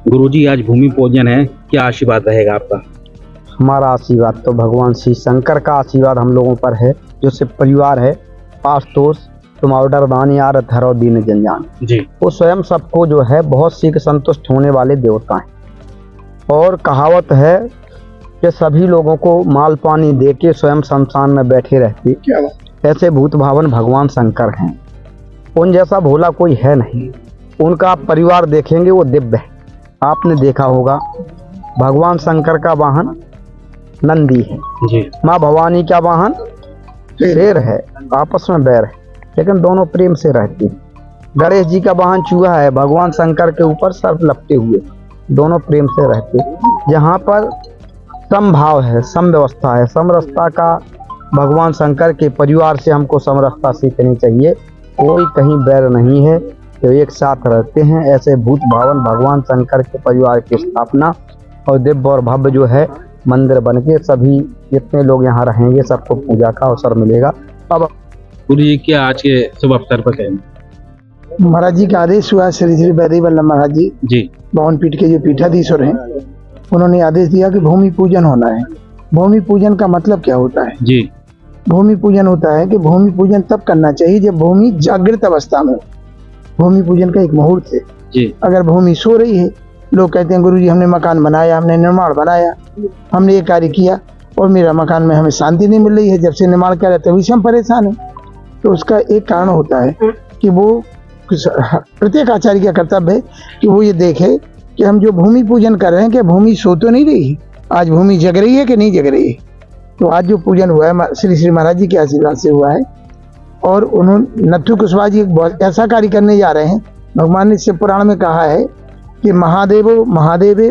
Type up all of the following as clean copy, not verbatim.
गुरुजी आज भूमि पूजन है, क्या आशीर्वाद रहेगा आपका? हमारा आशीर्वाद तो भगवान श्री शंकर का आशीर्वाद हम लोगों पर है, जो सिर्फ परिवार है। आशुतोष तुम ऑर्डर दान यार धरो दीन जंजान जी। वो स्वयं सबको जो है बहुत शीघ्र संतुष्ट होने वाले देवता हैं। और कहावत है कि सभी लोगों को माल पानी दे के स्वयं शमशान में बैठे रहते, ऐसे भूत भावन भगवान शंकर हैं। उन जैसा भोला कोई है नहीं। उनका आप परिवार देखेंगे वो दिव्य है। आपने देखा होगा भगवान शंकर का वाहन नंदी है जी। माँ भवानी का वाहन शेर है। आपस में बैर है लेकिन दोनों प्रेम से रहती हैं। गणेश जी का वाहन चूहा है, भगवान शंकर के ऊपर सर्प लपटे हुए, दोनों प्रेम से रहते। जहाँ पर समभाव है, समव्यवस्था है, समरसता का भगवान शंकर के परिवार से हमको समरसता सीखनी चाहिए। कोई कहीं बैर नहीं है, तो एक साथ रहते हैं। ऐसे भूत भावन भगवान शंकर के परिवार की स्थापना और दिव्य और भव्य जो है मंदिर बन के सभी जितने लोग यहाँ रहेंगे सबको पूजा का अवसर मिलेगा। अब गुरुजी क्या आज के शुभ अवसर पर कहेंगे? महाराज जी का आदेश हुआ, श्री श्री वैद्य वल्लभ महाराज जी बावन पीठ के जो पीठाधीश्वर हैं, उन्होंने आदेश दिया कि भूमि पूजन होना है। भूमि पूजन का मतलब क्या होता है जी? भूमि पूजन होता है कि भूमि पूजन तब करना चाहिए जब भूमि जागृत अवस्था में। भूमि पूजन का एक मुहूर्त है जी। अगर भूमि सो रही है, लोग कहते हैं गुरुजी हमने मकान बनाया, हमने निर्माण बनाया, हमने ये कार्य किया और मेरा मकान में हमें शांति नहीं मिल रही है, जब से निर्माण कर रहे तभी से हम परेशान हैं। तो उसका एक कारण होता है कि वो प्रत्येक आचार्य का कर्तव्य है कि वो ये देखे कि हम जो भूमि पूजन कर रहे हैं कि भूमि सो तो नहीं रही है, आज भूमि जग रही है कि नहीं जग रही है। तो आज जो पूजन हुआ है श्री श्री महाराज जी के आशीर्वाद से हुआ है। और उन्होंने नथु कुशवाहा जी एक बहुत ऐसा कार्य करने जा रहे हैं। भगवान ने शिव पुराण में कहा है कि महादेवो महादेवे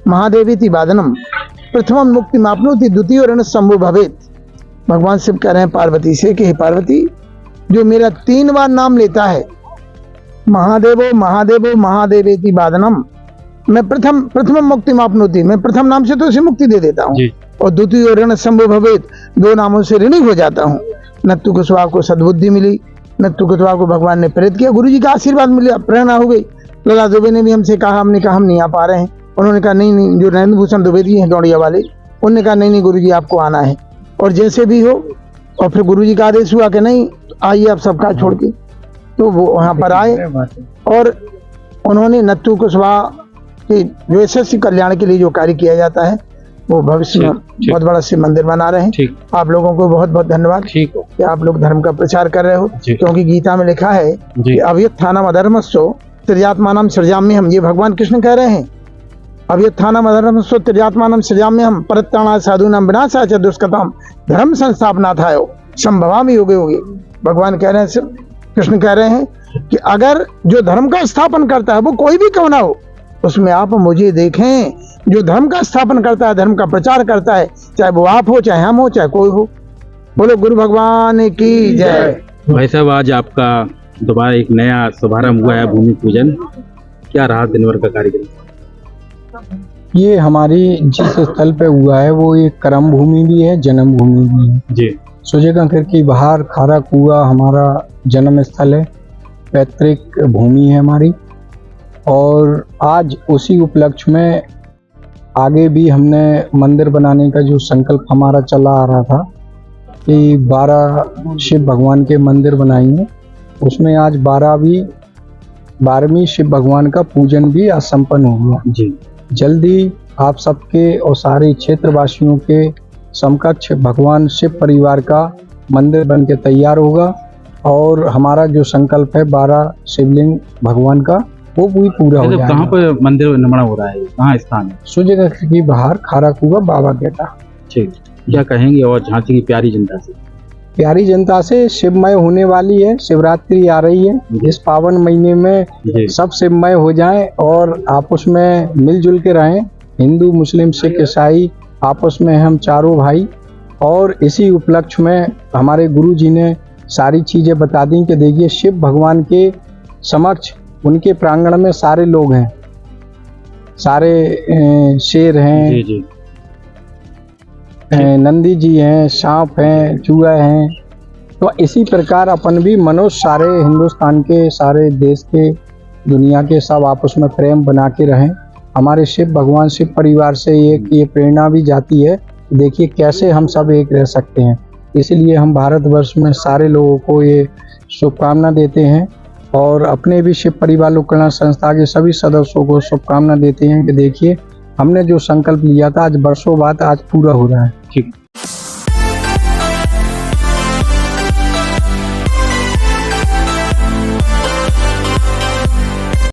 महादेवेति वादनम प्रथमम मुक्ति मापनोति द्वितीय ऋण संभव भवेत। भगवान शिव कह रहे हैं पार्वती से कि हे पार्वती, जो मेरा 3 बार नाम लेता है महादेवो महादेवो महादेवेति वादनम, मैं प्रथम मुक्ति मापनोति, मैं प्रथम नाम से तो उसे मुक्ति दे देता हूँ और द्वितीय ऋण संभव भवेत, 2 नामों से ऋणी हो जाता हूँ। नत्थु कुशवाहा को सद्बुद्धि मिली, नत्थु कुशवाहा को भगवान ने प्रेरित किया, गुरु जी का आशीर्वाद मिला, प्रेरणा हो गई। लला दुबे ने भी हमसे कहा, हमने कहा हम नहीं आ पा रहे हैं। उन्होंने कहा नहीं, जो नरेंद्र भूषण दुबे जी हैं डोंडिया वाले, उन्होंने कहा नहीं गुरु जी आपको आना है। और जैसे भी हो, और फिर गुरु जी का आदेश हुआ कि नहीं आइए आप सब काज छोड़ के, तो वो वहाँ पर आए और उन्होंने नत्थु कुशवाहा के जो यशस्वी कल्याण के लिए जो कार्य किया जाता है वो भविष्य में बहुत बड़ा शिव मंदिर बना रहे हैं। आप लोगों को बहुत बहुत धन्यवाद कि आप लोग धर्म का प्रचार कर रहे हो, क्योंकि गीता में लिखा है कि अव्युत्थानम अधर्मस्यो त्रिजात्मानं सृजाम्यहम्, ये भगवान कृष्ण कह रहे हैं। अव्युत्थानम अधर्मस्यो त्रिजात्मानं सृजाम्यहम् परित्राणाय साधूनां विनाशाय च दुष्कृताम् धर्म संस्थापनार्थाय संभवामि युगे युगे। भगवान कह रहे हैं, कृष्ण कह रहे हैं कि अगर जो धर्म का स्थापन करता है वो कोई भी क्यों ना हो, उसमें आप मुझे देखें। जो धर्म का स्थापन करता है, धर्म का प्रचार करता है, चाहे वो आप हो, चाहे हम हो, चाहे कोई हो। बोलो गुरु भगवान की जय। भाई साहब आज आपका दोबारा एक नया शुभारंभ हुआ है भूमि पूजन, क्या रहा दिन भर का कार्यक्रम? ये हमारी जिस स्थल पे हुआ है वो एक कर्म भूमि भी है, जन्म भूमि भी है जी। सूर्यकांकर की बाहर खारा कुआ हमारा जन्म स्थल है, पैतृक भूमि है हमारी। और आज उसी उपलक्ष्य में आगे भी हमने मंदिर बनाने का जो संकल्प हमारा चला आ रहा था कि 12 शिव भगवान के मंदिर बनाएंगे, उसमें आज 12वीं शिव भगवान का पूजन भी आज संपन्न हो गया जी। जल्दी आप सबके और सारे क्षेत्रवासियों के समकक्ष भगवान शिव परिवार का मंदिर बन के तैयार होगा। और हमारा जो संकल्प है 12 शिवलिंग भगवान का वो भी पूरा हो जाएगा। कहाँ पर मंदिर निर्माण हो रहा है, कहाँ स्थान है? सूर्यकांकर की बाहर खारा कुआ बाबा गेटा। ठीक, क्या कहेंगे और झांसी की प्यारी जनता से? प्यारी जनता से शिवमय होने वाली है, शिवरात्रि आ रही है, इस पावन महीने में सब शिवमय हो जाएं और आपस में मिलजुल के रहें। हिंदू मुस्लिम सिख ईसाई आपस में हम चारों भाई। और इसी उपलक्ष्य में हमारे गुरु जी ने सारी चीजें बता दी कि देखिए शिव भगवान के समक्ष उनके प्रांगण में सारे लोग हैं, सारे शेर हैं जी जी। नंदी जी हैं, सांप हैं, चूहा हैं। तो इसी प्रकार अपन भी मनुष्य सारे हिंदुस्तान के, सारे देश के, दुनिया के सब आपस में प्रेम बना के रहें। हमारे शिव भगवान शिव परिवार से एक ये प्रेरणा भी जाती है, देखिए कैसे हम सब एक रह सकते हैं। इसलिए हम भारतवर्ष में सारे लोगों को ये शुभकामना देते हैं और अपने भी शिव परिवार लोक कल्याण संस्था के सभी सदस्यों को शुभकामना देते हैं कि देखिए हमने जो संकल्प लिया था आज वर्षों बाद आज पूरा हो रहा है। ठीक।